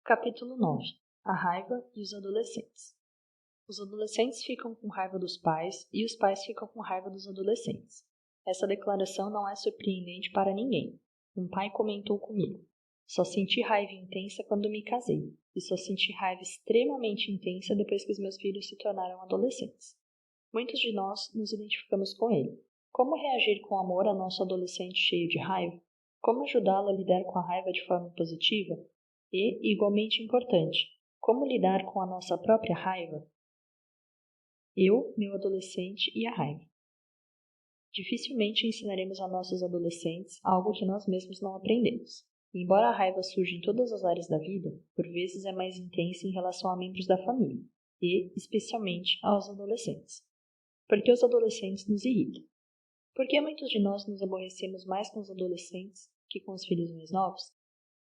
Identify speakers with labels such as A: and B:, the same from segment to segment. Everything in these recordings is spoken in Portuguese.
A: Capítulo 9. A raiva e os adolescentes. Os adolescentes ficam com raiva dos pais e os pais ficam com raiva dos adolescentes. Essa declaração não é surpreendente para ninguém. Um pai comentou comigo: só senti raiva intensa quando me casei, e só senti raiva extremamente intensa depois que os meus filhos se tornaram adolescentes. Muitos de nós nos identificamos com ele. Como reagir com amor ao nosso adolescente cheio de raiva? Como ajudá-lo a lidar com a raiva de forma positiva? E, igualmente importante, como lidar com a nossa própria raiva? Eu, meu adolescente e a raiva. Dificilmente ensinaremos a nossos adolescentes algo que nós mesmos não aprendemos. E embora a raiva surja em todas as áreas da vida, por vezes é mais intensa em relação a membros da família, e, especialmente, aos adolescentes. Por que os adolescentes nos irritam? Por que muitos de nós nos aborrecemos mais com os adolescentes que com os filhos mais novos?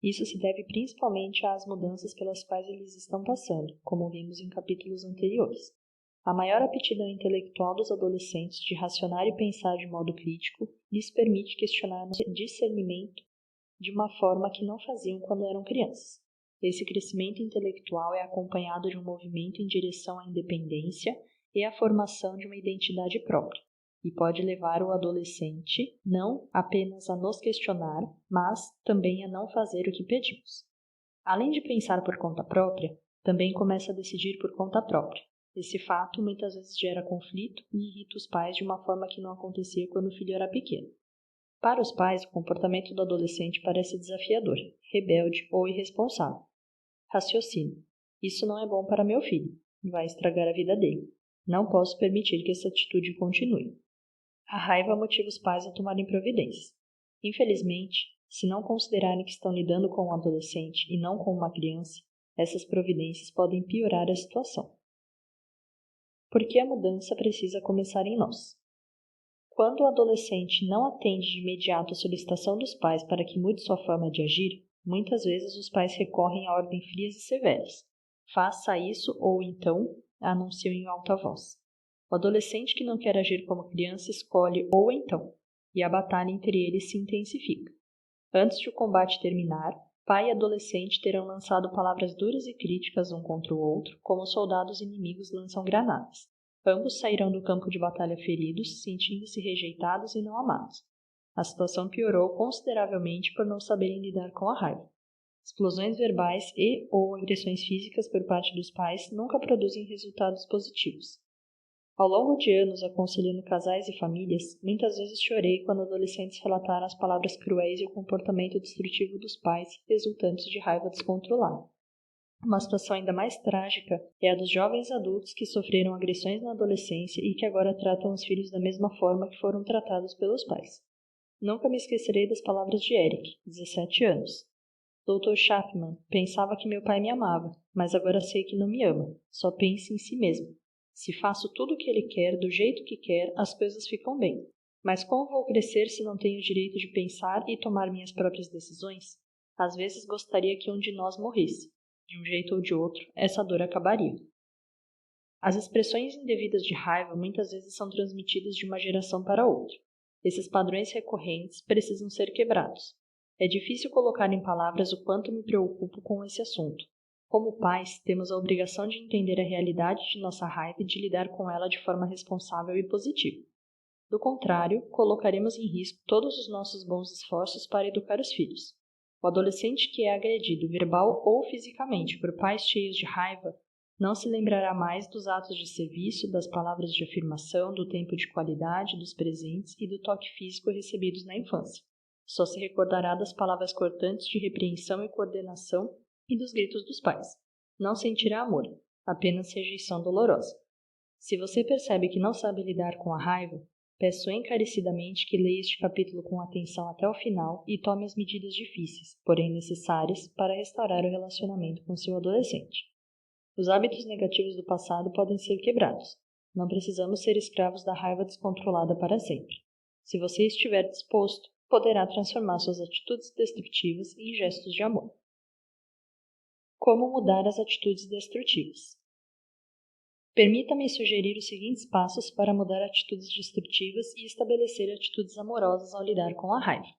A: Isso se deve principalmente às mudanças pelas quais eles estão passando, como vimos em capítulos anteriores. A maior aptidão intelectual dos adolescentes de racionar e pensar de modo crítico lhes permite questionar o discernimento de uma forma que não faziam quando eram crianças. Esse crescimento intelectual é acompanhado de um movimento em direção à independência e à formação de uma identidade própria, e pode levar o adolescente não apenas a nos questionar, mas também a não fazer o que pedimos. Além de pensar por conta própria, também começa a decidir por conta própria. Esse fato muitas vezes gera conflito e irrita os pais de uma forma que não acontecia quando o filho era pequeno. Para os pais, o comportamento do adolescente parece desafiador, rebelde ou irresponsável. Raciocínio: isso não é bom para meu filho, vai estragar a vida dele. Não posso permitir que essa atitude continue. A raiva motiva os pais a tomarem providências. Infelizmente, se não considerarem que estão lidando com um adolescente e não com uma criança, essas providências podem piorar a situação. Por que a mudança precisa começar em nós? Quando o adolescente não atende de imediato à solicitação dos pais para que mude sua forma de agir, muitas vezes os pais recorrem a ordens frias e severas. Faça isso ou então anunciam em alta voz. O adolescente que não quer agir como criança escolhe ou então, e a batalha entre eles se intensifica. Antes de o combate terminar, pai e adolescente terão lançado palavras duras e críticas um contra o outro, como soldados inimigos lançam granadas. Ambos sairão do campo de batalha feridos, sentindo-se rejeitados e não amados. A situação piorou consideravelmente por não saberem lidar com a raiva. Explosões verbais e ou agressões físicas por parte dos pais nunca produzem resultados positivos. Ao longo de anos aconselhando casais e famílias, muitas vezes chorei quando adolescentes relataram as palavras cruéis e o comportamento destrutivo dos pais resultantes de raiva descontrolada. Uma situação ainda mais trágica é a dos jovens adultos que sofreram agressões na adolescência e que agora tratam os filhos da mesma forma que foram tratados pelos pais. Nunca me esquecerei das palavras de Eric, 17 anos. Dr. Chapman, pensava que meu pai me amava, mas agora sei que não me ama, só pensa em si mesmo. Se faço tudo o que ele quer, do jeito que quer, as coisas ficam bem. Mas como vou crescer se não tenho o direito de pensar e tomar minhas próprias decisões? Às vezes gostaria que um de nós morresse. De um jeito ou de outro, essa dor acabaria. As expressões indevidas de raiva muitas vezes são transmitidas de uma geração para outra. Esses padrões recorrentes precisam ser quebrados. É difícil colocar em palavras o quanto me preocupo com esse assunto. Como pais, temos a obrigação de entender a realidade de nossa raiva e de lidar com ela de forma responsável e positiva. Do contrário, colocaremos em risco todos os nossos bons esforços para educar os filhos. O adolescente que é agredido verbal ou fisicamente por pais cheios de raiva não se lembrará mais dos atos de serviço, das palavras de afirmação, do tempo de qualidade, dos presentes e do toque físico recebidos na infância. Só se recordará das palavras cortantes de repreensão e coordenação e dos gritos dos pais. Não sentirá amor, apenas rejeição dolorosa. Se você percebe que não sabe lidar com a raiva, peço encarecidamente que leia este capítulo com atenção até o final e tome as medidas difíceis, porém necessárias, para restaurar o relacionamento com seu adolescente. Os hábitos negativos do passado podem ser quebrados. Não precisamos ser escravos da raiva descontrolada para sempre. Se você estiver disposto, poderá transformar suas atitudes destrutivas em gestos de amor. Como mudar as atitudes destrutivas? Permita-me sugerir os seguintes passos para mudar atitudes destrutivas e estabelecer atitudes amorosas ao lidar com a raiva.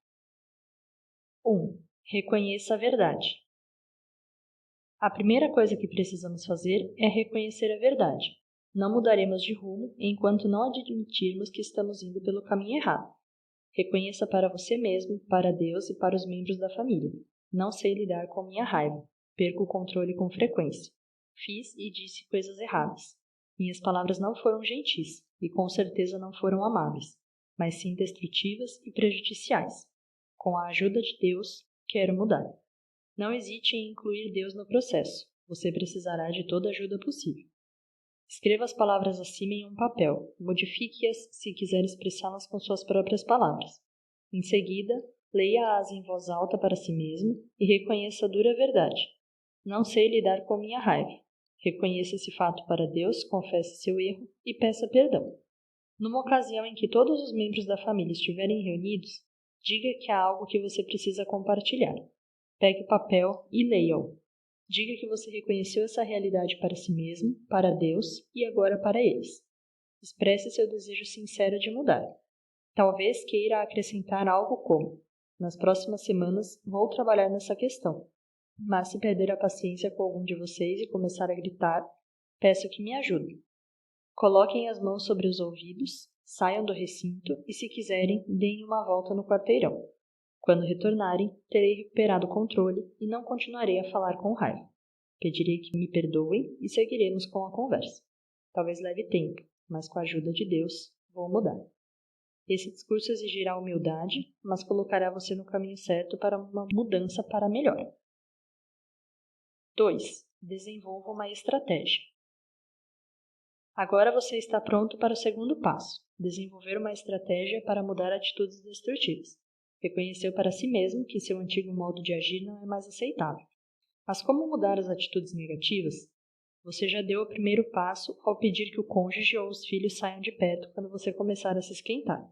A: 1. Reconheça a verdade. A primeira coisa que precisamos fazer é reconhecer a verdade. Não mudaremos de rumo enquanto não admitirmos que estamos indo pelo caminho errado. Reconheça para você mesmo, para Deus e para os membros da família. Não sei lidar com minha raiva. Perco o controle com frequência. Fiz e disse coisas erradas. Minhas palavras não foram gentis e com certeza não foram amáveis, mas sim destrutivas e prejudiciais. Com a ajuda de Deus, quero mudar. Não hesite em incluir Deus no processo. Você precisará de toda a ajuda possível. Escreva as palavras acima em um papel. Modifique-as se quiser expressá-las com suas próprias palavras. Em seguida, leia-as em voz alta para si mesmo e reconheça a dura verdade. Não sei lidar com minha raiva. Reconheça esse fato para Deus, confesse seu erro e peça perdão. Numa ocasião em que todos os membros da família estiverem reunidos, diga que há algo que você precisa compartilhar. Pegue o papel e leia-o. Diga que você reconheceu essa realidade para si mesmo, para Deus e agora para eles. Expresse seu desejo sincero de mudar. Talvez queira acrescentar algo como: nas próximas semanas vou trabalhar nessa questão, mas se perder a paciência com algum de vocês e começar a gritar, peço que me ajude. Coloquem as mãos sobre os ouvidos, saiam do recinto e, se quiserem, deem uma volta no quarteirão. Quando retornarem, terei recuperado o controle e não continuarei a falar com raiva. Pedirei que me perdoem e seguiremos com a conversa. Talvez leve tempo, mas com a ajuda de Deus, vou mudar. Esse discurso exigirá humildade, mas colocará você no caminho certo para uma mudança para melhor. 2. Desenvolva uma estratégia. Agora você está pronto para o segundo passo, desenvolver uma estratégia para mudar atitudes destrutivas. Reconheceu para si mesmo que seu antigo modo de agir não é mais aceitável. Mas como mudar as atitudes negativas? Você já deu o primeiro passo ao pedir que o cônjuge ou os filhos saiam de perto quando você começar a se esquentar.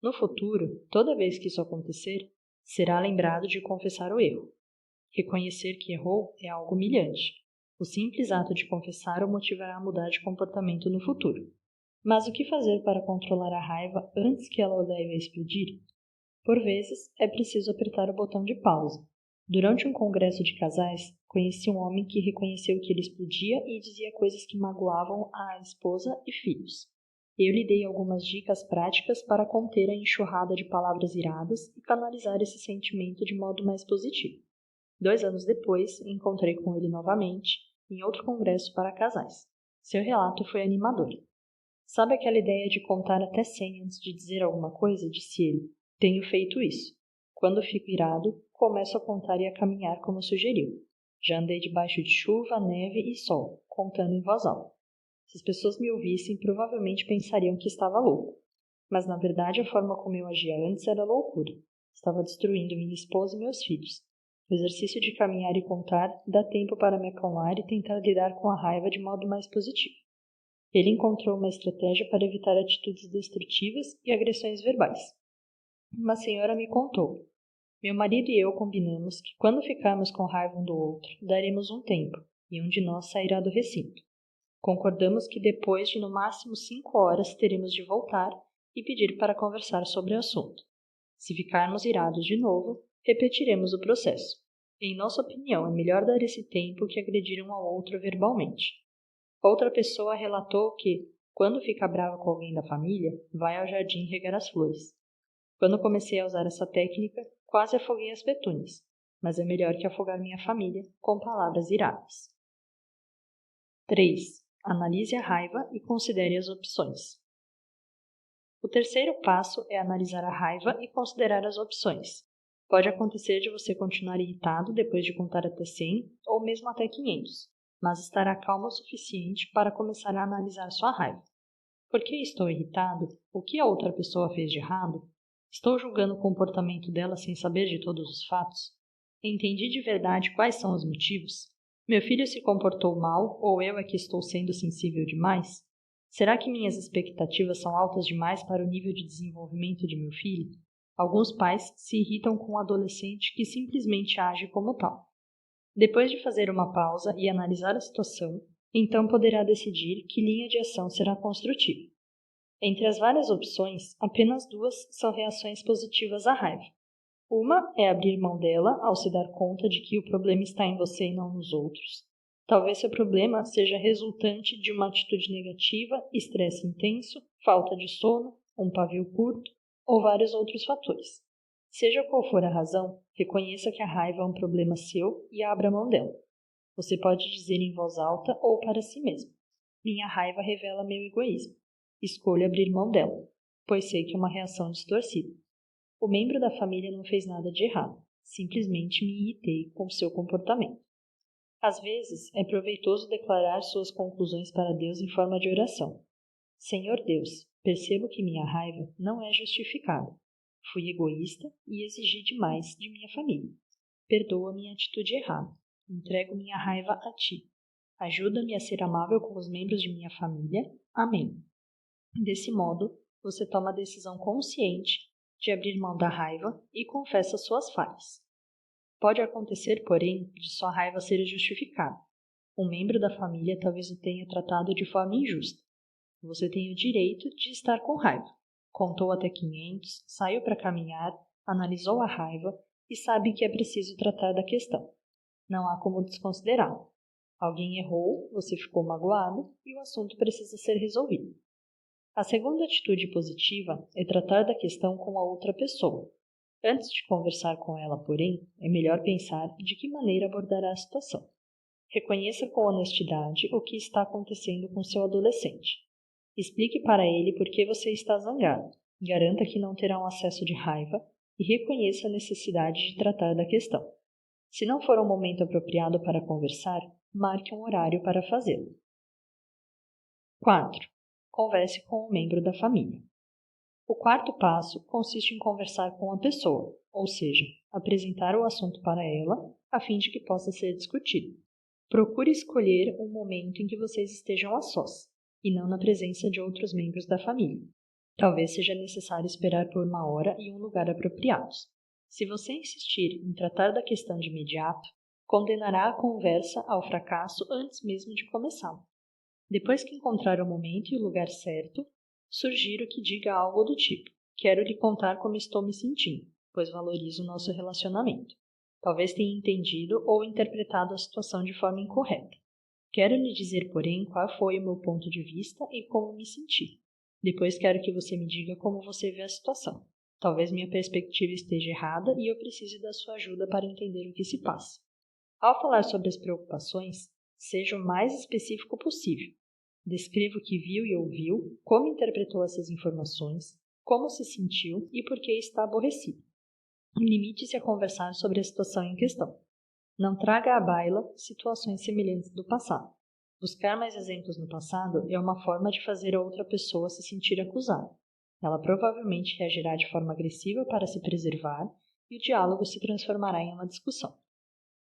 A: No futuro, toda vez que isso acontecer, será lembrado de confessar o erro. Reconhecer que errou é algo humilhante. O simples ato de confessar o motivará a mudar de comportamento no futuro. Mas o que fazer para controlar a raiva antes que ela o leve a explodir? Por vezes, é preciso apertar o botão de pausa. Durante um congresso de casais, conheci um homem que reconheceu que ele explodia e dizia coisas que magoavam a esposa e filhos. Eu lhe dei algumas dicas práticas para conter a enxurrada de palavras iradas e canalizar esse sentimento de modo mais positivo. 2 anos depois, encontrei com ele novamente, em outro congresso para casais. Seu relato foi animador. Sabe aquela ideia de contar até 100 antes de dizer alguma coisa? Disse ele. Tenho feito isso. Quando fico irado, começo a contar e a caminhar como sugeriu. Já andei debaixo de chuva, neve e sol, contando em voz alta. Se as pessoas me ouvissem, provavelmente pensariam que estava louco. Mas, na verdade, a forma como eu agia antes era loucura. Estava destruindo minha esposa e meus filhos. O exercício de caminhar e contar dá tempo para me acalmar e tentar lidar com a raiva de modo mais positivo. Ele encontrou uma estratégia para evitar atitudes destrutivas e agressões verbais. Uma senhora me contou. Meu marido e eu combinamos que quando ficarmos com raiva um do outro, daremos um tempo, e um de nós sairá do recinto. Concordamos que depois de no máximo 5 horas teremos de voltar e pedir para conversar sobre o assunto. Se ficarmos irados de novo, repetiremos o processo. Em nossa opinião, é melhor dar esse tempo que agredir um ao outro verbalmente. Outra pessoa relatou que, quando fica brava com alguém da família, vai ao jardim regar as flores. Quando comecei a usar essa técnica, quase afoguei as petúnias, mas é melhor que afogar minha família com palavras iradas. 3. Analise a raiva e considere as opções. O terceiro passo é analisar a raiva e considerar as opções. Pode acontecer de você continuar irritado depois de contar até 100 ou mesmo até 500, mas estará calmo o suficiente para começar a analisar sua raiva. Por que estou irritado? O que a outra pessoa fez de errado? Estou julgando o comportamento dela sem saber de todos os fatos? Entendi de verdade quais são os motivos? Meu filho se comportou mal ou eu é que estou sendo sensível demais? Será que minhas expectativas são altas demais para o nível de desenvolvimento de meu filho? Alguns pais se irritam com um adolescente que simplesmente age como tal. Depois de fazer uma pausa e analisar a situação, então poderá decidir que linha de ação será construtiva. Entre as várias opções, apenas 2 são reações positivas à raiva. Uma é abrir mão dela ao se dar conta de que o problema está em você e não nos outros. Talvez seu problema seja resultante de uma atitude negativa, estresse intenso, falta de sono, um pavio curto ou vários outros fatores. Seja qual for a razão, reconheça que a raiva é um problema seu e abra mão dela. Você pode dizer em voz alta ou para si mesmo: minha raiva revela meu egoísmo. Escolho abrir mão dela, pois sei que é uma reação distorcida. O membro da família não fez nada de errado, simplesmente me irritei com seu comportamento. Às vezes, é proveitoso declarar suas conclusões para Deus em forma de oração. Senhor Deus, percebo que minha raiva não é justificada. Fui egoísta e exigi demais de minha família. Perdoa minha atitude errada. Entrego minha raiva a Ti. Ajuda-me a ser amável com os membros de minha família. Amém. Desse modo, você toma a decisão consciente de abrir mão da raiva e confessa suas falhas. Pode acontecer, porém, de sua raiva ser justificada. Um membro da família talvez o tenha tratado de forma injusta. Você tem o direito de estar com raiva. Contou até 500, saiu para caminhar, analisou a raiva e sabe que é preciso tratar da questão. Não há como desconsiderá-la. Alguém errou, você ficou magoado e o assunto precisa ser resolvido. A segunda atitude positiva é tratar da questão com a outra pessoa. Antes de conversar com ela, porém, é melhor pensar de que maneira abordará a situação. Reconheça com honestidade o que está acontecendo com seu adolescente. Explique para ele por que você está zangado, garanta que não terá um acesso de raiva e reconheça a necessidade de tratar da questão. Se não for um momento apropriado para conversar, marque um horário para fazê-lo. 4. Converse com um membro da família. O quarto passo consiste em conversar com a pessoa, ou seja, apresentar o assunto para ela, a fim de que possa ser discutido. Procure escolher um momento em que vocês estejam a sós, e não na presença de outros membros da família. Talvez seja necessário esperar por uma hora e um lugar apropriados. Se você insistir em tratar da questão de imediato, condenará a conversa ao fracasso antes mesmo de começá-la. Depois que encontrar o momento e o lugar certo, sugiro que diga algo do tipo: quero lhe contar como estou me sentindo, pois valorizo o nosso relacionamento. Talvez tenha entendido ou interpretado a situação de forma incorreta. Quero lhe dizer, porém, qual foi o meu ponto de vista e como me senti. Depois quero que você me diga como você vê a situação. Talvez minha perspectiva esteja errada e eu precise da sua ajuda para entender o que se passa. Ao falar sobre as preocupações, seja o mais específico possível. Descreva o que viu e ouviu, como interpretou essas informações, como se sentiu e por que está aborrecido. Limite-se a conversar sobre a situação em questão. Não traga à baila situações semelhantes do passado. Buscar mais exemplos no passado é uma forma de fazer a outra pessoa se sentir acusada. Ela provavelmente reagirá de forma agressiva para se preservar e o diálogo se transformará em uma discussão.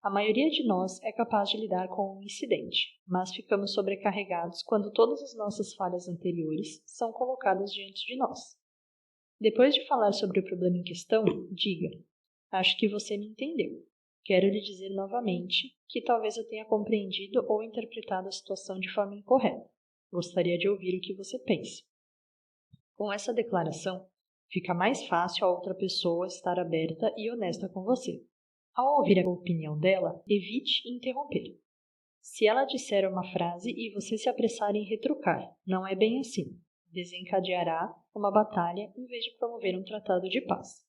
A: A maioria de nós é capaz de lidar com um incidente, mas ficamos sobrecarregados quando todas as nossas falhas anteriores são colocadas diante de nós. Depois de falar sobre o problema em questão, diga: acho que você me entendeu. Quero lhe dizer novamente que talvez eu tenha compreendido ou interpretado a situação de forma incorreta. Gostaria de ouvir o que você pensa. Com essa declaração, fica mais fácil a outra pessoa estar aberta e honesta com você. Ao ouvir a opinião dela, evite interromper. Se ela disser uma frase e você se apressar em retrucar, não é bem assim. Desencadeará uma batalha em vez de promover um tratado de paz.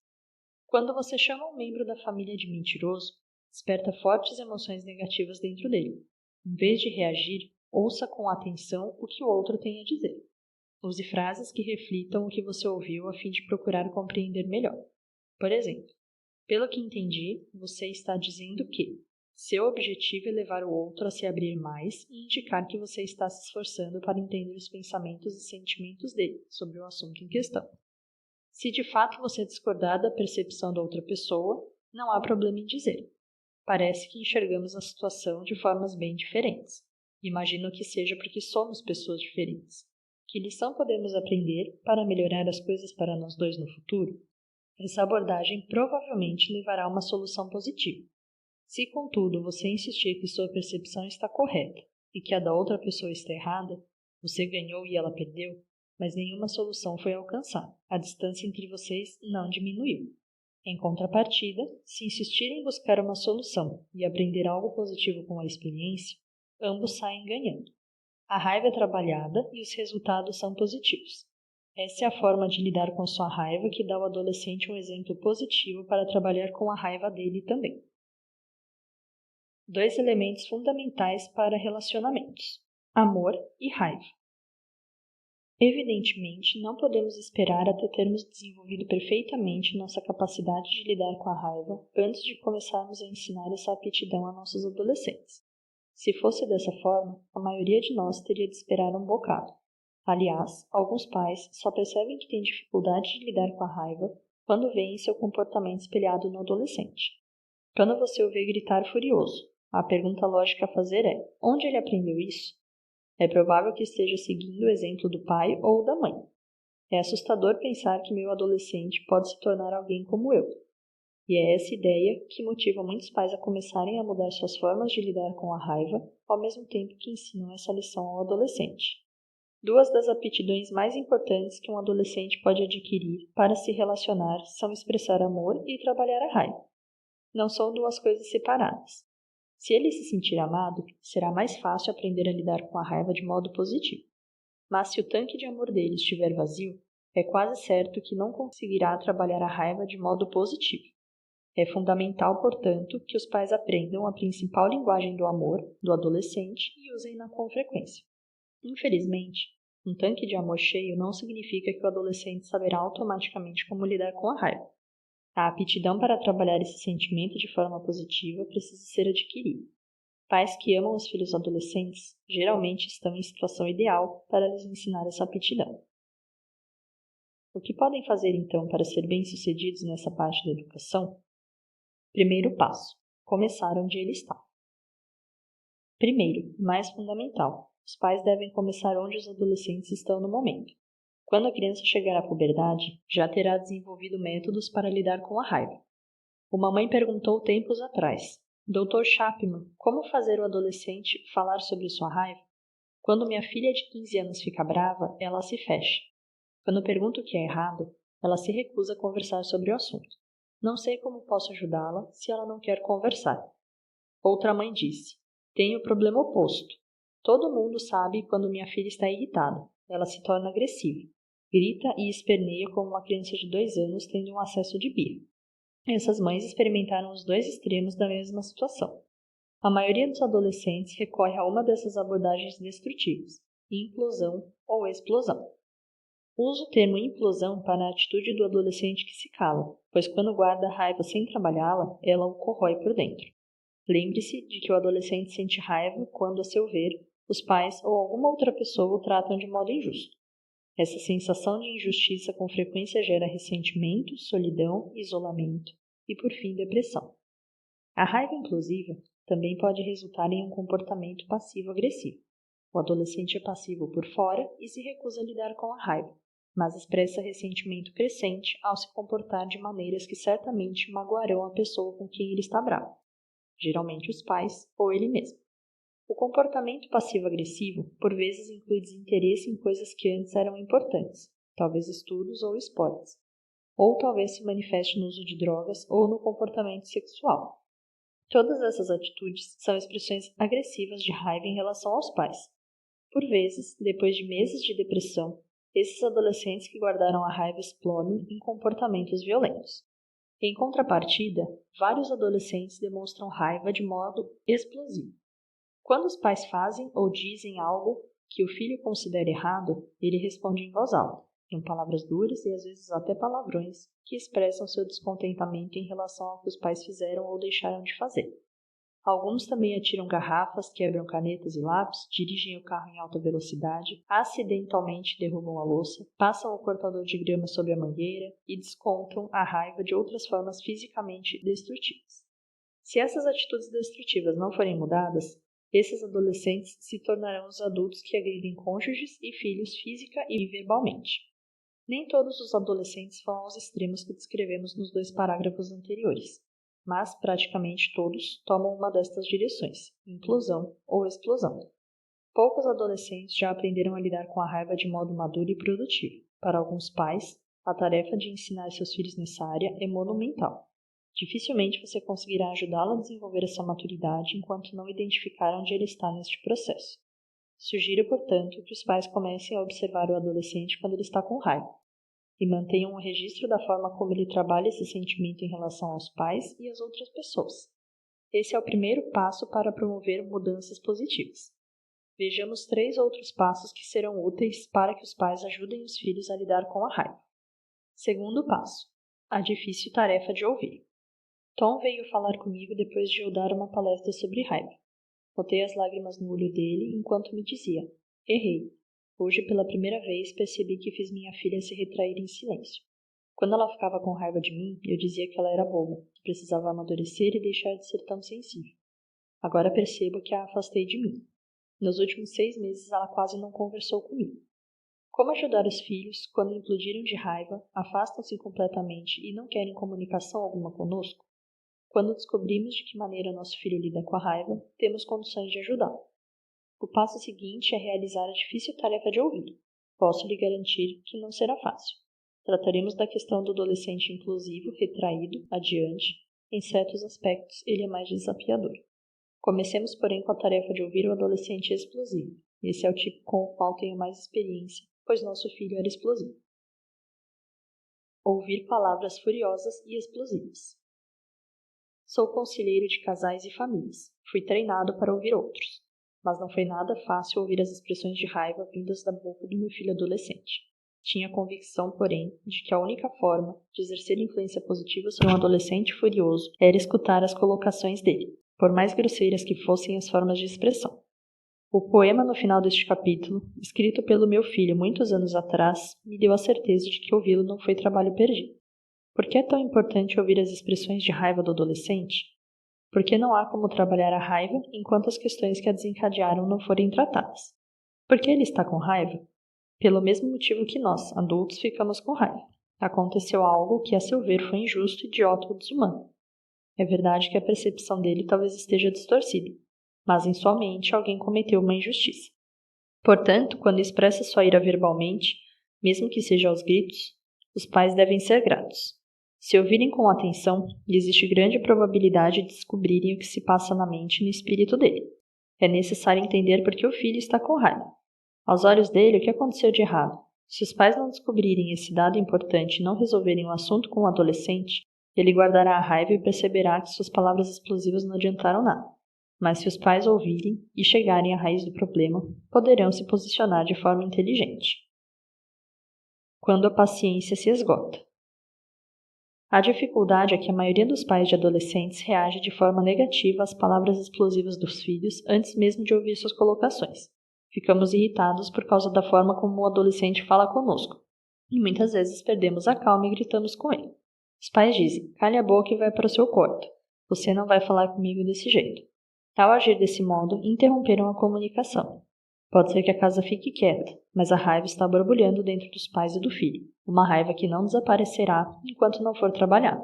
A: Quando você chama um membro da família de mentiroso, desperta fortes emoções negativas dentro dele. Em vez de reagir, ouça com atenção o que o outro tem a dizer. Use frases que reflitam o que você ouviu a fim de procurar compreender melhor. Por exemplo, pelo que entendi, você está dizendo que seu objetivo é levar o outro a se abrir mais e indicar que você está se esforçando para entender os pensamentos e sentimentos dele sobre o assunto em questão. Se de fato você discordar da percepção da outra pessoa, não há problema em dizer. Parece que enxergamos a situação de formas bem diferentes. Imagino que seja porque somos pessoas diferentes. Que lição podemos aprender para melhorar as coisas para nós dois no futuro? Essa abordagem provavelmente levará a uma solução positiva. Se, contudo, você insistir que sua percepção está correta e que a da outra pessoa está errada, você ganhou e ela perdeu, mas nenhuma solução foi alcançada. A distância entre vocês não diminuiu. Em contrapartida, se insistir em buscar uma solução e aprender algo positivo com a experiência, Ambos saem ganhando. A raiva é trabalhada e os resultados são positivos. Essa é a forma de lidar com sua raiva que dá ao adolescente um exemplo positivo para trabalhar com a raiva dele também. 2 elementos fundamentais para relacionamentos: amor e raiva. Evidentemente, não podemos esperar até termos desenvolvido perfeitamente nossa capacidade de lidar com a raiva antes de começarmos a ensinar essa aptidão a nossos adolescentes. Se fosse dessa forma, a maioria de nós teria de esperar um bocado. Aliás, alguns pais só percebem que têm dificuldade de lidar com a raiva quando veem seu comportamento espelhado no adolescente. Quando você o vê gritar furioso, a pergunta lógica a fazer é: onde ele aprendeu isso? É provável que esteja seguindo o exemplo do pai ou da mãe. É assustador pensar que meu adolescente pode se tornar alguém como eu. E é essa ideia que motiva muitos pais a começarem a mudar suas formas de lidar com a raiva, ao mesmo tempo que ensinam essa lição ao adolescente. 2 das aptidões mais importantes que um adolescente pode adquirir para se relacionar são expressar amor e trabalhar a raiva. Não são 2 coisas separadas. Se ele se sentir amado, será mais fácil aprender a lidar com a raiva de modo positivo. Mas se o tanque de amor dele estiver vazio, é quase certo que não conseguirá trabalhar a raiva de modo positivo. É fundamental, portanto, que os pais aprendam a principal linguagem do amor do adolescente e usem-na com frequência. Infelizmente, um tanque de amor cheio não significa que o adolescente saberá automaticamente como lidar com a raiva. A aptidão para trabalhar esse sentimento de forma positiva precisa ser adquirida. Pais que amam os filhos adolescentes geralmente estão em situação ideal para lhes ensinar essa aptidão. O que podem fazer então para ser bem-sucedidos nessa parte da educação? Primeiro passo: começar onde ele está. Primeiro, mais fundamental, os pais devem começar onde os adolescentes estão no momento. Quando a criança chegar à puberdade, já terá desenvolvido métodos para lidar com a raiva. Uma mãe perguntou tempos atrás: Dr. Chapman, como fazer o adolescente falar sobre sua raiva? Quando minha filha de 15 anos fica brava, ela se fecha. Quando pergunto o que é errado, ela se recusa a conversar sobre o assunto. Não sei como posso ajudá-la se ela não quer conversar. Outra mãe disse: tenho o problema oposto. Todo mundo sabe quando minha filha está irritada. Ela se torna agressiva. Grita e esperneia como uma criança de 2 anos tendo um acesso de birra. Essas mães experimentaram os 2 extremos da mesma situação. A maioria dos adolescentes recorre a uma dessas abordagens destrutivas: implosão ou explosão. Uso o termo implosão para a atitude do adolescente que se cala, pois quando guarda a raiva sem trabalhá-la, ela o corrói por dentro. Lembre-se de que o adolescente sente raiva quando, a seu ver, os pais ou alguma outra pessoa o tratam de modo injusto. Essa sensação de injustiça com frequência gera ressentimento, solidão, isolamento e, por fim, depressão. A raiva implosiva também pode resultar em um comportamento passivo-agressivo. O adolescente é passivo por fora e se recusa a lidar com a raiva, mas expressa ressentimento crescente ao se comportar de maneiras que certamente magoarão a pessoa com quem ele está bravo, geralmente os pais ou ele mesmo. O comportamento passivo-agressivo, por vezes, inclui desinteresse em coisas que antes eram importantes, talvez estudos ou esportes, ou talvez se manifeste no uso de drogas ou no comportamento sexual. Todas essas atitudes são expressões agressivas de raiva em relação aos pais. Por vezes, depois de meses de depressão, esses adolescentes que guardaram a raiva explodem em comportamentos violentos. Em contrapartida, vários adolescentes demonstram raiva de modo explosivo. Quando os pais fazem ou dizem algo que o filho considera errado, ele responde em voz alta, com palavras duras e às vezes até palavrões, que expressam seu descontentamento em relação ao que os pais fizeram ou deixaram de fazer. Alguns também atiram garrafas, quebram canetas e lápis, dirigem o carro em alta velocidade, acidentalmente derrubam a louça, passam o cortador de grama sobre a mangueira e descontam a raiva de outras formas fisicamente destrutivas. Se essas atitudes destrutivas não forem mudadas, esses adolescentes se tornarão os adultos que agridem cônjuges e filhos física e verbalmente. Nem todos os adolescentes vão aos extremos que descrevemos nos 2 parágrafos anteriores, mas praticamente todos tomam uma destas direções, implosão ou explosão. Poucos adolescentes já aprenderam a lidar com a raiva de modo maduro e produtivo. Para alguns pais, a tarefa de ensinar seus filhos nessa área é monumental. Dificilmente você conseguirá ajudá-lo a desenvolver essa maturidade enquanto não identificar onde ele está neste processo. Sugiro, portanto, que os pais comecem a observar o adolescente quando ele está com raiva e mantenham um registro da forma como ele trabalha esse sentimento em relação aos pais e às outras pessoas. Esse é o primeiro passo para promover mudanças positivas. Vejamos 3 outros passos que serão úteis para que os pais ajudem os filhos a lidar com a raiva. Segundo passo: a difícil tarefa de ouvir. Tom veio falar comigo depois de eu dar uma palestra sobre raiva. Notei as lágrimas no olho dele enquanto me dizia: errei. Hoje, pela primeira vez, percebi que fiz minha filha se retrair em silêncio. Quando ela ficava com raiva de mim, eu dizia que ela era boba, que precisava amadurecer e deixar de ser tão sensível. Agora percebo que a afastei de mim. Nos últimos 6 meses, ela quase não conversou comigo. Como ajudar os filhos quando implodiram de raiva, afastam-se completamente e não querem comunicação alguma conosco? Quando descobrimos de que maneira nosso filho lida com a raiva, temos condições de ajudá-lo. O passo seguinte é realizar a difícil tarefa de ouvir. Posso lhe garantir que não será fácil. Trataremos da questão do adolescente implosivo, retraído, adiante. Em certos aspectos, ele é mais desafiador. Comecemos, porém, com a tarefa de ouvir o adolescente explosivo. Esse é o tipo com o qual tenho mais experiência, pois nosso filho era explosivo. Ouvir palavras furiosas e explosivas. Sou conselheiro de casais e famílias. Fui treinado para ouvir outros. Mas não foi nada fácil ouvir as expressões de raiva vindas da boca do meu filho adolescente. Tinha a convicção, porém, de que a única forma de exercer influência positiva sobre um adolescente furioso era escutar as colocações dele, por mais grosseiras que fossem as formas de expressão. O poema no final deste capítulo, escrito pelo meu filho muitos anos atrás, me deu a certeza de que ouvi-lo não foi trabalho perdido. Por que é tão importante ouvir as expressões de raiva do adolescente? Porque não há como trabalhar a raiva enquanto as questões que a desencadearam não forem tratadas. Por que ele está com raiva? Pelo mesmo motivo que nós, adultos, ficamos com raiva. Aconteceu algo que, a seu ver, foi injusto, idiota ou desumano. É verdade que a percepção dele talvez esteja distorcida, mas em sua mente alguém cometeu uma injustiça. Portanto, quando expressa sua ira verbalmente, mesmo que seja aos gritos, os pais devem ser gratos. Se ouvirem com atenção, existe grande probabilidade de descobrirem o que se passa na mente e no espírito dele. É necessário entender por que o filho está com raiva. Aos olhos dele, o que aconteceu de errado? Se os pais não descobrirem esse dado importante e não resolverem o assunto com o adolescente, ele guardará a raiva e perceberá que suas palavras explosivas não adiantaram nada. Mas se os pais ouvirem e chegarem à raiz do problema, poderão se posicionar de forma inteligente. Quando a paciência se esgota. A dificuldade é que a maioria dos pais de adolescentes reage de forma negativa às palavras explosivas dos filhos antes mesmo de ouvir suas colocações. Ficamos irritados por causa da forma como o adolescente fala conosco, e muitas vezes perdemos a calma e gritamos com ele. Os pais dizem: cale a boca e vai para o seu quarto. Você não vai falar comigo desse jeito. Ao agir desse modo, interromperam a comunicação. Pode ser que a casa fique quieta, mas a raiva está borbulhando dentro dos pais e do filho, uma raiva que não desaparecerá enquanto não for trabalhada.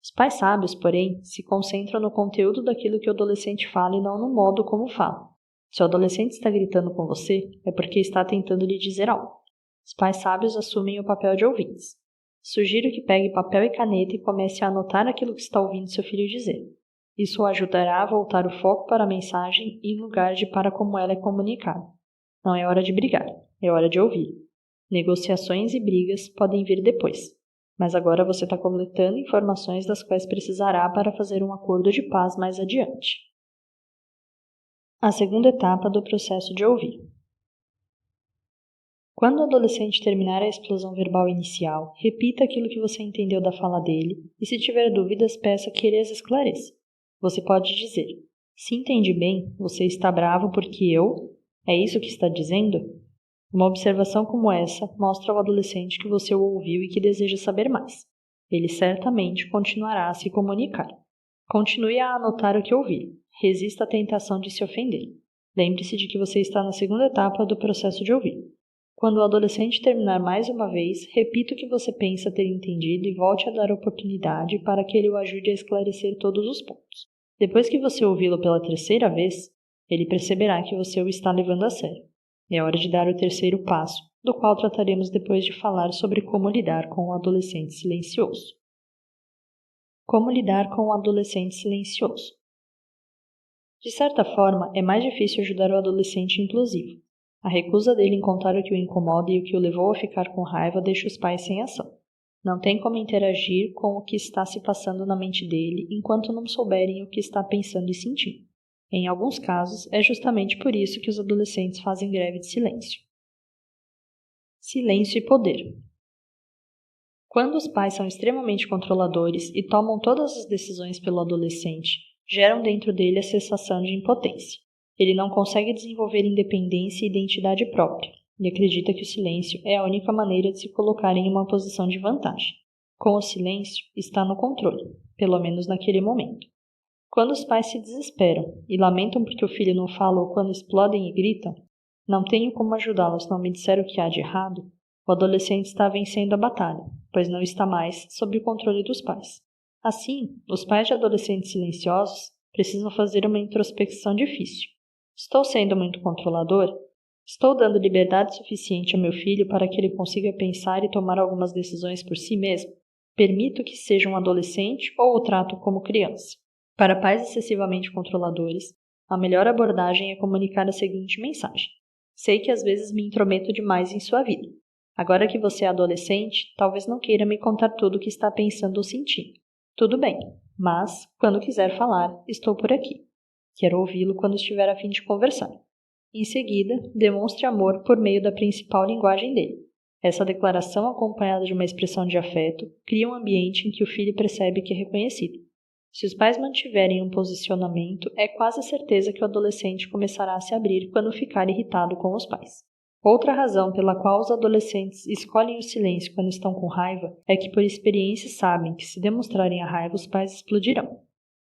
A: Os pais sábios, porém, se concentram no conteúdo daquilo que o adolescente fala e não no modo como fala. Se o adolescente está gritando com você, é porque está tentando lhe dizer algo. Os pais sábios assumem o papel de ouvintes. Sugiro que pegue papel e caneta e comece a anotar aquilo que está ouvindo seu filho dizer. Isso o ajudará a voltar o foco para a mensagem em lugar de para como ela é comunicada. Não é hora de brigar, é hora de ouvir. Negociações e brigas podem vir depois, mas agora você está coletando informações das quais precisará para fazer um acordo de paz mais adiante. A segunda etapa do processo de ouvir. Quando o adolescente terminar a explosão verbal inicial, repita aquilo que você entendeu da fala dele e, se tiver dúvidas, peça que ele as esclareça. Você pode dizer: se entendi bem, você está bravo porque eu... É isso que está dizendo? Uma observação como essa mostra ao adolescente que você o ouviu e que deseja saber mais. Ele certamente continuará a se comunicar. Continue a anotar o que ouvir. Resista à tentação de se ofender. Lembre-se de que você está na segunda etapa do processo de ouvir. Quando o adolescente terminar mais uma vez, repita o que você pensa ter entendido e volte a dar oportunidade para que ele o ajude a esclarecer todos os pontos. Depois que você ouvi-lo pela terceira vez, ele perceberá que você o está levando a sério. É hora de dar o terceiro passo, do qual trataremos depois de falar sobre como lidar com o adolescente silencioso. Como lidar com um adolescente silencioso? De certa forma, é mais difícil ajudar o adolescente implosivo. A recusa dele em contar o que o incomoda e o que o levou a ficar com raiva deixa os pais sem ação. Não tem como interagir com o que está se passando na mente dele enquanto não souberem o que está pensando e sentindo. Em alguns casos, é justamente por isso que os adolescentes fazem greve de silêncio. Silêncio e poder. Quando os pais são extremamente controladores e tomam todas as decisões pelo adolescente, geram dentro dele a sensação de impotência. Ele não consegue desenvolver independência e identidade própria, e acredita que o silêncio é a única maneira de se colocar em uma posição de vantagem. Com o silêncio, está no controle, pelo menos naquele momento. Quando os pais se desesperam e lamentam porque o filho não fala ou quando explodem e gritam, não tenho como ajudá-los, não me disseram o que há de errado, o adolescente está vencendo a batalha, pois não está mais sob o controle dos pais. Assim, os pais de adolescentes silenciosos precisam fazer uma introspecção difícil. Estou sendo muito controlador? Estou dando liberdade suficiente ao meu filho para que ele consiga pensar e tomar algumas decisões por si mesmo? Permito que seja um adolescente ou o trato como criança? Para pais excessivamente controladores, a melhor abordagem é comunicar a seguinte mensagem: sei que às vezes me intrometo demais em sua vida. Agora que você é adolescente, talvez não queira me contar tudo o que está pensando ou sentindo. Tudo bem, mas, quando quiser falar, estou por aqui. Quero ouvi-lo quando estiver a fim de conversar. Em seguida, demonstre amor por meio da principal linguagem dele. Essa declaração, acompanhada de uma expressão de afeto, cria um ambiente em que o filho percebe que é reconhecido. Se os pais mantiverem um posicionamento, é quase certeza que o adolescente começará a se abrir quando ficar irritado com os pais. Outra razão pela qual os adolescentes escolhem o silêncio quando estão com raiva é que por experiência sabem que se demonstrarem a raiva os pais explodirão.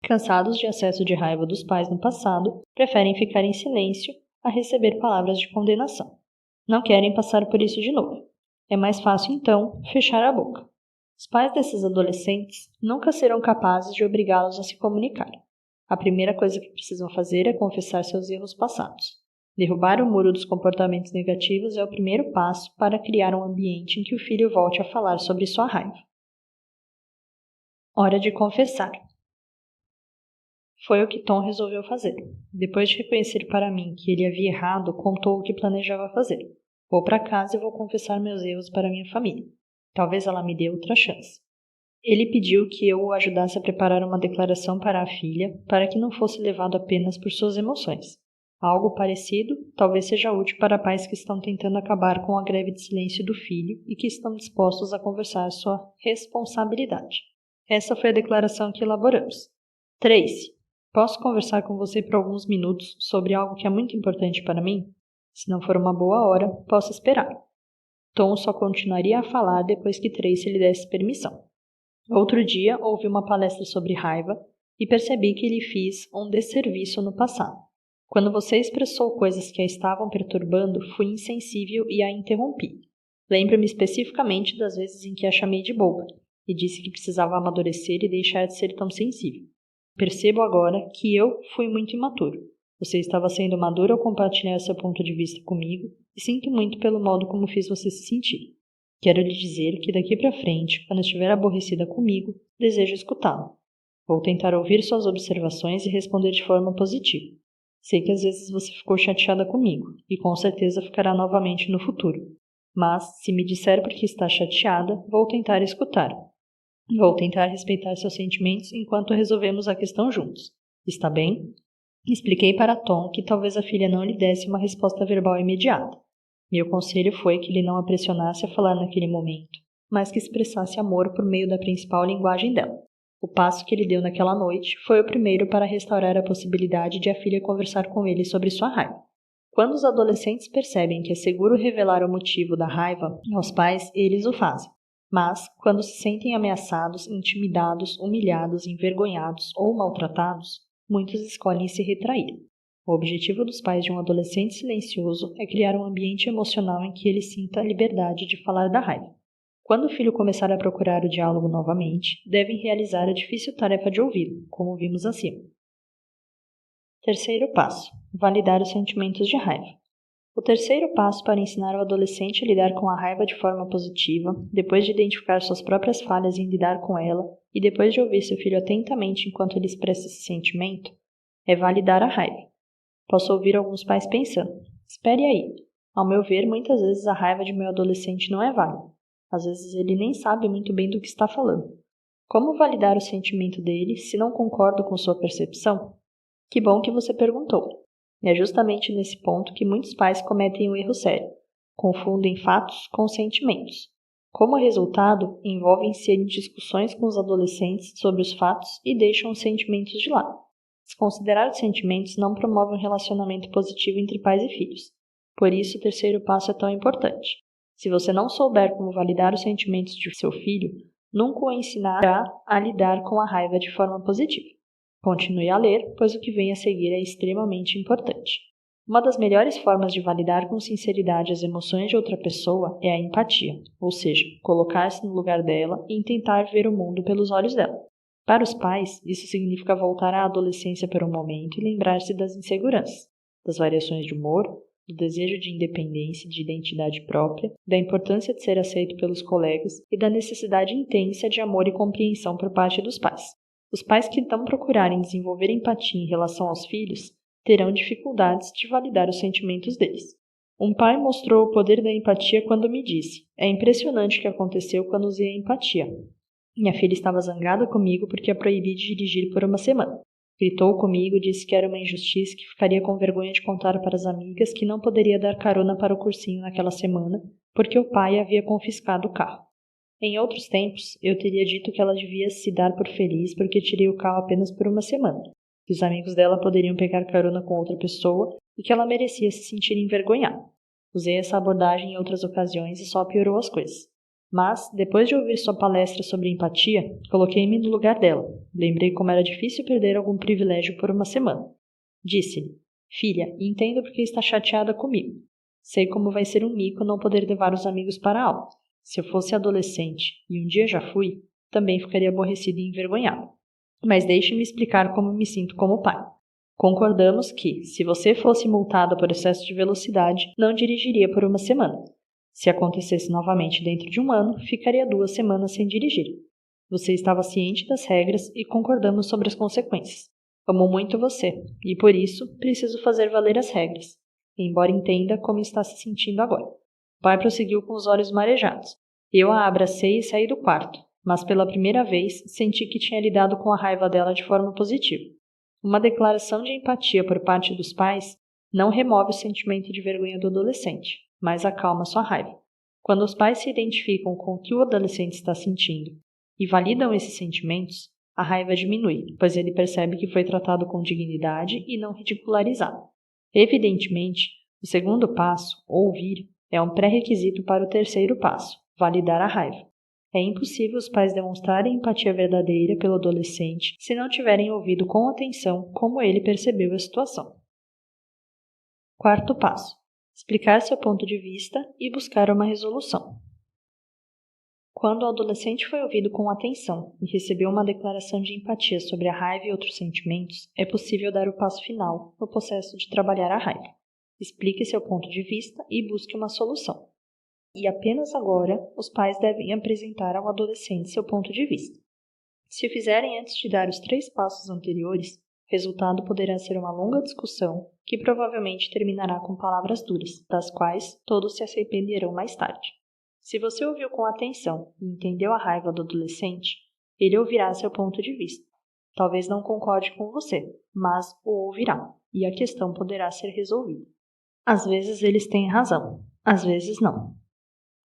A: Cansados de excesso de raiva dos pais no passado, preferem ficar em silêncio a receber palavras de condenação. Não querem passar por isso de novo. É mais fácil, então, fechar a boca. Os pais desses adolescentes nunca serão capazes de obrigá-los a se comunicar. A primeira coisa que precisam fazer é confessar seus erros passados. Derrubar o muro dos comportamentos negativos é o primeiro passo para criar um ambiente em que o filho volte a falar sobre sua raiva. Hora de confessar. Foi o que Tom resolveu fazer. Depois de reconhecer para mim que ele havia errado, contou o que planejava fazer. Vou para casa e vou confessar meus erros para minha família. Talvez ela me dê outra chance. Ele pediu que eu o ajudasse a preparar uma declaração para a filha, para que não fosse levado apenas por suas emoções. Algo parecido talvez seja útil para pais que estão tentando acabar com a greve de silêncio do filho e que estão dispostos a conversar sua responsabilidade. Essa foi a declaração que elaboramos. Tracy, posso conversar com você por alguns minutos sobre algo que é muito importante para mim? Se não for uma boa hora, posso esperar. Tom só continuaria a falar depois que Tracy lhe desse permissão. Outro dia, ouvi uma palestra sobre raiva e percebi que lhe fiz um desserviço no passado. Quando você expressou coisas que a estavam perturbando, fui insensível e a interrompi. Lembro-me especificamente das vezes em que a chamei de boba e disse que precisava amadurecer e deixar de ser tão sensível. Percebo agora que eu fui muito imaturo. Você estava sendo maduro ao compartilhar seu ponto de vista comigo e sinto muito pelo modo como fiz você se sentir. Quero lhe dizer que daqui para frente, quando estiver aborrecida comigo, desejo escutá-la. Vou tentar ouvir suas observações e responder de forma positiva. Sei que às vezes você ficou chateada comigo e com certeza ficará novamente no futuro. Mas, se me disser por que está chateada, vou tentar escutar. Vou tentar respeitar seus sentimentos enquanto resolvemos a questão juntos. Está bem? Expliquei para Tom que talvez a filha não lhe desse uma resposta verbal imediata. Meu conselho foi que ele não a pressionasse a falar naquele momento, mas que expressasse amor por meio da principal linguagem dela. O passo que ele deu naquela noite foi o primeiro para restaurar a possibilidade de a filha conversar com ele sobre sua raiva. Quando os adolescentes percebem que é seguro revelar o motivo da raiva aos pais, eles o fazem. Mas, quando se sentem ameaçados, intimidados, humilhados, envergonhados ou maltratados, muitos escolhem se retrair. O objetivo dos pais de um adolescente silencioso é criar um ambiente emocional em que ele sinta a liberdade de falar da raiva. Quando o filho começar a procurar o diálogo novamente, devem realizar a difícil tarefa de ouvi-lo, como vimos acima. Terceiro passo: validar os sentimentos de raiva. O terceiro passo para ensinar o adolescente a lidar com a raiva de forma positiva, depois de identificar suas próprias falhas em lidar com ela e depois de ouvir seu filho atentamente enquanto ele expressa esse sentimento, é validar a raiva. Posso ouvir alguns pais pensando: espere aí, ao meu ver, muitas vezes a raiva de meu adolescente não é válida. Às vezes ele nem sabe muito bem do que está falando. Como validar o sentimento dele se não concordo com sua percepção? Que bom que você perguntou. É justamente nesse ponto que muitos pais cometem um erro sério. Confundem fatos com sentimentos. Como resultado, envolvem-se em discussões com os adolescentes sobre os fatos e deixam os sentimentos de lado. Desconsiderar os sentimentos não promove um relacionamento positivo entre pais e filhos. Por isso, o terceiro passo é tão importante. Se você não souber como validar os sentimentos de seu filho, nunca o ensinará a lidar com a raiva de forma positiva. Continue a ler, pois o que vem a seguir é extremamente importante. Uma das melhores formas de validar com sinceridade as emoções de outra pessoa é a empatia, ou seja, colocar-se no lugar dela e tentar ver o mundo pelos olhos dela. Para os pais, isso significa voltar à adolescência por um momento e lembrar-se das inseguranças, das variações de humor, do desejo de independência e de identidade própria, da importância de ser aceito pelos colegas e da necessidade intensa de amor e compreensão por parte dos pais. Os pais que não procurarem desenvolver empatia em relação aos filhos terão dificuldades de validar os sentimentos deles. Um pai mostrou o poder da empatia quando me disse: é impressionante o que aconteceu quando usei a empatia. Minha filha estava zangada comigo porque a proibi de dirigir por uma semana. Gritou comigo, disse que era uma injustiça, que ficaria com vergonha de contar para as amigas que não poderia dar carona para o cursinho naquela semana porque o pai havia confiscado o carro. Em outros tempos, eu teria dito que ela devia se dar por feliz porque tirei o carro apenas por uma semana, que os amigos dela poderiam pegar carona com outra pessoa e que ela merecia se sentir envergonhada. Usei essa abordagem em outras ocasiões e só piorou as coisas. Mas, depois de ouvir sua palestra sobre empatia, coloquei-me no lugar dela. Lembrei como era difícil perder algum privilégio por uma semana. Disse-lhe: filha, entendo porque está chateada comigo. Sei como vai ser um mico não poder levar os amigos para a aula. Se eu fosse adolescente, e um dia já fui, também ficaria aborrecido e envergonhado. Mas deixe-me explicar como me sinto como pai. Concordamos que, se você fosse multado por excesso de velocidade, não dirigiria por uma semana. Se acontecesse novamente dentro de um ano, ficaria 2 semanas sem dirigir. Você estava ciente das regras e concordamos sobre as consequências. Amo muito você, e por isso preciso fazer valer as regras, embora entenda como está se sentindo agora. O pai prosseguiu com os olhos marejados. Eu a abracei e saí do quarto, mas pela primeira vez senti que tinha lidado com a raiva dela de forma positiva. Uma declaração de empatia por parte dos pais não remove o sentimento de vergonha do adolescente, mas acalma sua raiva. Quando os pais se identificam com o que o adolescente está sentindo e validam esses sentimentos, a raiva diminui, pois ele percebe que foi tratado com dignidade e não ridicularizado. Evidentemente, o segundo passo, ouvir, é um pré-requisito para o terceiro passo, validar a raiva. É impossível os pais demonstrarem empatia verdadeira pelo adolescente se não tiverem ouvido com atenção como ele percebeu a situação. Quarto passo: explicar seu ponto de vista e buscar uma resolução. Quando o adolescente foi ouvido com atenção e recebeu uma declaração de empatia sobre a raiva e outros sentimentos, é possível dar o passo final no processo de trabalhar a raiva. Explique seu ponto de vista e busque uma solução. E apenas agora, os pais devem apresentar ao adolescente seu ponto de vista. Se o fizerem antes de dar os 3 passos anteriores, o resultado poderá ser uma longa discussão que provavelmente terminará com palavras duras, das quais todos se arrependerão mais tarde. Se você ouviu com atenção e entendeu a raiva do adolescente, ele ouvirá seu ponto de vista. Talvez não concorde com você, mas o ouvirá, e a questão poderá ser resolvida. Às vezes eles têm razão, às vezes não.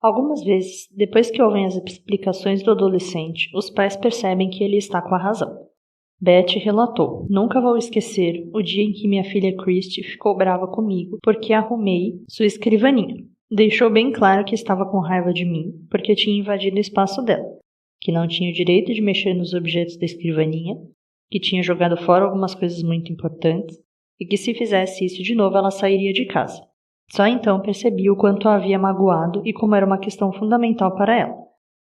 A: Algumas vezes, depois que ouvem as explicações do adolescente, os pais percebem que ele está com a razão. Beth relatou: nunca vou esquecer o dia em que minha filha Christy ficou brava comigo porque arrumei sua escrivaninha. Deixou bem claro que estava com raiva de mim porque tinha invadido o espaço dela, que não tinha o direito de mexer nos objetos da escrivaninha, que tinha jogado fora algumas coisas muito importantes e que se fizesse isso de novo ela sairia de casa. Só então percebi o quanto a havia magoado e como era uma questão fundamental para ela.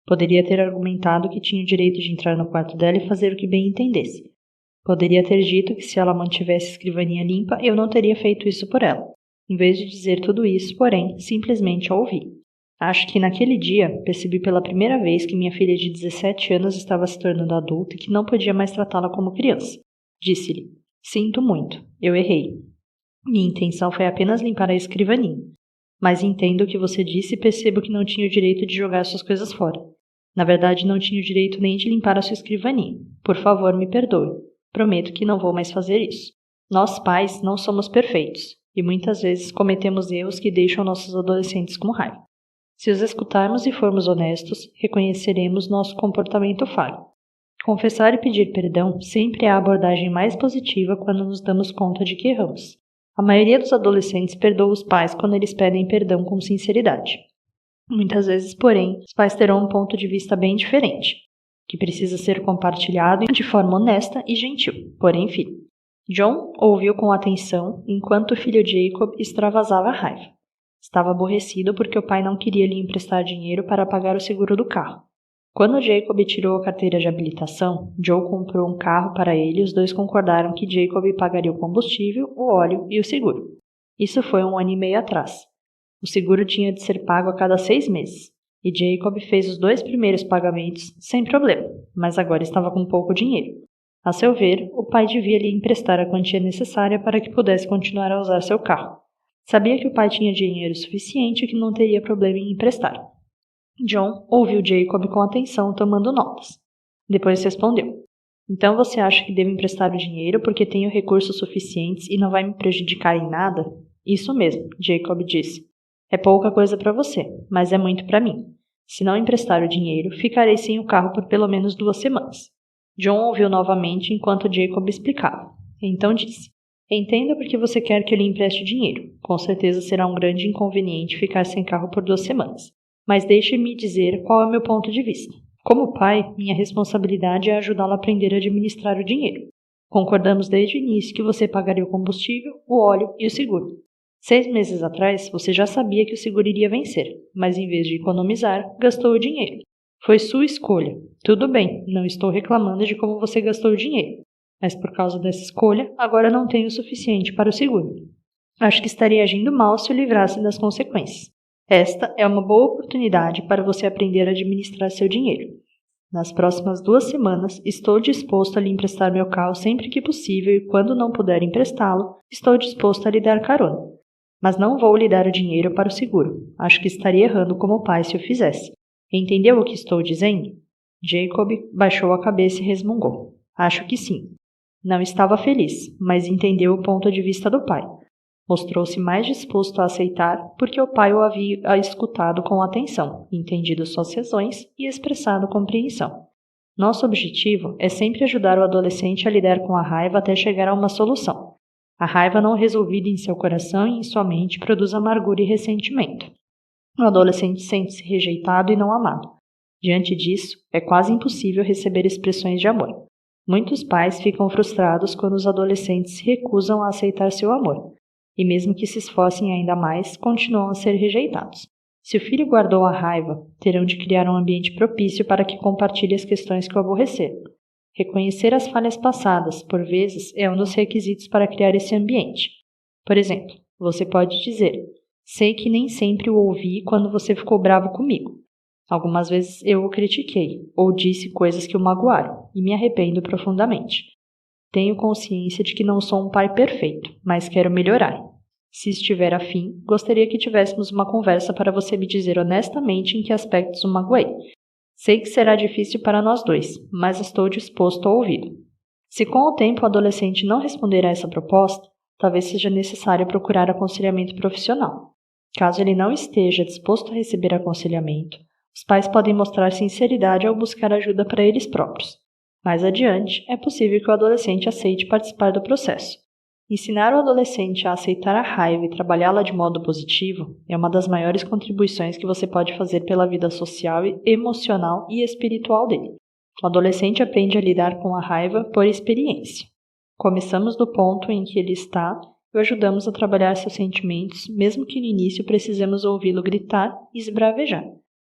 A: Poderia ter argumentado que tinha o direito de entrar no quarto dela e fazer o que bem entendesse. Poderia ter dito que se ela mantivesse a escrivaninha limpa, eu não teria feito isso por ela. Em vez de dizer tudo isso, porém, simplesmente a ouvi. Acho que naquele dia percebi pela primeira vez que minha filha de 17 anos estava se tornando adulta e que não podia mais tratá-la como criança. Disse-lhe: Sinto muito, eu errei. Minha intenção foi apenas limpar a escrivaninha. Mas entendo o que você disse e percebo que não tinha o direito de jogar suas coisas fora. Na verdade, não tinha o direito nem de limpar a sua escrivaninha. Por favor, me perdoe. Prometo que não vou mais fazer isso. Nós pais não somos perfeitos e muitas vezes cometemos erros que deixam nossos adolescentes com raiva. Se os escutarmos e formos honestos, reconheceremos nosso comportamento falho. Confessar e pedir perdão sempre é a abordagem mais positiva quando nos damos conta de que erramos. A maioria dos adolescentes perdoa os pais quando eles pedem perdão com sinceridade. Muitas vezes, porém, os pais terão um ponto de vista bem diferente, que precisa ser compartilhado de forma honesta e gentil, porém firme. John ouviu com atenção enquanto o filho Jacob extravasava raiva. Estava aborrecido porque o pai não queria lhe emprestar dinheiro para pagar o seguro do carro. Quando Jacob tirou a carteira de habilitação, Joe comprou um carro para ele e os dois concordaram que Jacob pagaria o combustível, o óleo e o seguro. Isso foi 1 ano e meio atrás. O seguro tinha de ser pago a cada 6 meses, e Jacob fez os 2 primeiros pagamentos sem problema, mas agora estava com pouco dinheiro. A seu ver, o pai devia lhe emprestar a quantia necessária para que pudesse continuar a usar seu carro. Sabia que o pai tinha dinheiro suficiente e que não teria problema em emprestar. John ouviu Jacob com atenção, tomando notas. Depois respondeu: Então você acha que devo emprestar o dinheiro porque tenho recursos suficientes e não vai me prejudicar em nada? Isso mesmo, Jacob disse. É pouca coisa para você, mas é muito para mim. Se não emprestar o dinheiro, ficarei sem o carro por pelo menos 2 semanas. John ouviu novamente enquanto Jacob explicava. Então disse: Entendo porque você quer que eu lhe empreste dinheiro. Com certeza será um grande inconveniente ficar sem carro por 2 semanas. Mas deixe-me dizer qual é o meu ponto de vista. Como pai, minha responsabilidade é ajudá-lo a aprender a administrar o dinheiro. Concordamos desde o início que você pagaria o combustível, o óleo e o seguro. 6 meses atrás, você já sabia que o seguro iria vencer, mas em vez de economizar, gastou o dinheiro. Foi sua escolha. Tudo bem, não estou reclamando de como você gastou o dinheiro. Mas por causa dessa escolha, agora não tenho o suficiente para o seguro. Acho que estaria agindo mal se o livrasse das consequências. Esta é uma boa oportunidade para você aprender a administrar seu dinheiro. Nas próximas 2 semanas, estou disposto a lhe emprestar meu carro sempre que possível e quando não puder emprestá-lo, estou disposto a lhe dar carona. Mas não vou lhe dar o dinheiro para o seguro. Acho que estaria errando como pai se o fizesse. Entendeu o que estou dizendo? Jacob baixou a cabeça e resmungou. Acho que sim. Não estava feliz, mas entendeu o ponto de vista do pai. Mostrou-se mais disposto a aceitar porque o pai o havia escutado com atenção, entendido suas razões e expressado compreensão. Nosso objetivo é sempre ajudar o adolescente a lidar com a raiva até chegar a uma solução. A raiva não resolvida em seu coração e em sua mente produz amargura e ressentimento. O adolescente sente-se rejeitado e não amado. Diante disso, é quase impossível receber expressões de amor. Muitos pais ficam frustrados quando os adolescentes se recusam a aceitar seu amor. E mesmo que se esforcem ainda mais, continuam a ser rejeitados. Se o filho guardou a raiva, terão de criar um ambiente propício para que compartilhe as questões que o aborreceram. Reconhecer as falhas passadas, por vezes, é um dos requisitos para criar esse ambiente. Por exemplo, você pode dizer: sei que nem sempre o ouvi quando você ficou bravo comigo. Algumas vezes eu o critiquei, ou disse coisas que o magoaram, e me arrependo profundamente. Tenho consciência de que não sou um pai perfeito, mas quero melhorar. Se estiver afim, gostaria que tivéssemos uma conversa para você me dizer honestamente em que aspectos o magoei. Sei que será difícil para nós dois, mas estou disposto a ouvi-lo. Se com o tempo o adolescente não responder a essa proposta, talvez seja necessário procurar aconselhamento profissional. Caso ele não esteja disposto a receber aconselhamento, os pais podem mostrar sinceridade ao buscar ajuda para eles próprios. Mais adiante, é possível que o adolescente aceite participar do processo. Ensinar o adolescente a aceitar a raiva e trabalhá-la de modo positivo é uma das maiores contribuições que você pode fazer pela vida social, emocional e espiritual dele. O adolescente aprende a lidar com a raiva por experiência. Começamos do ponto em que ele está e o ajudamos a trabalhar seus sentimentos, mesmo que no início precisemos ouvi-lo gritar e esbravejar.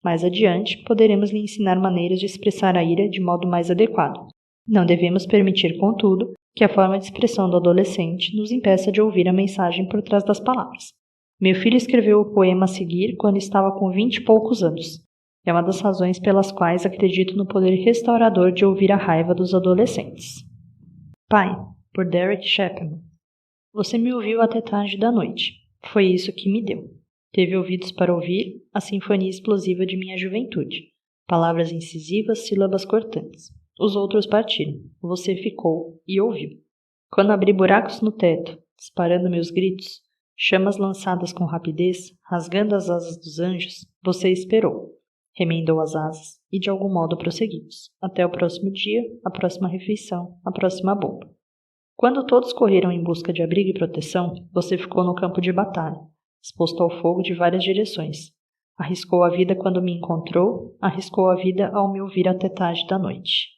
A: Mais adiante, poderemos lhe ensinar maneiras de expressar a ira de modo mais adequado. Não devemos permitir, contudo, que a forma de expressão do adolescente nos impeça de ouvir a mensagem por trás das palavras. Meu filho escreveu o poema a seguir quando estava com 20 e poucos anos. É uma das razões pelas quais acredito no poder restaurador de ouvir a raiva dos adolescentes. Pai, por Derek Chapman. Você me ouviu até tarde da noite. Foi isso que me deu. Teve ouvidos para ouvir a sinfonia explosiva de minha juventude. Palavras incisivas, sílabas cortantes. Os outros partiram. Você ficou e ouviu. Quando abri buracos no teto, disparando meus gritos, chamas lançadas com rapidez, rasgando as asas dos anjos, você esperou. Remendou as asas e de algum modo prosseguimos. Até o próximo dia, a próxima refeição, a próxima bomba. Quando todos correram em busca de abrigo e proteção, você ficou no campo de batalha, exposto ao fogo de várias direções. Arriscou a vida quando me encontrou, arriscou a vida ao me ouvir até tarde da noite.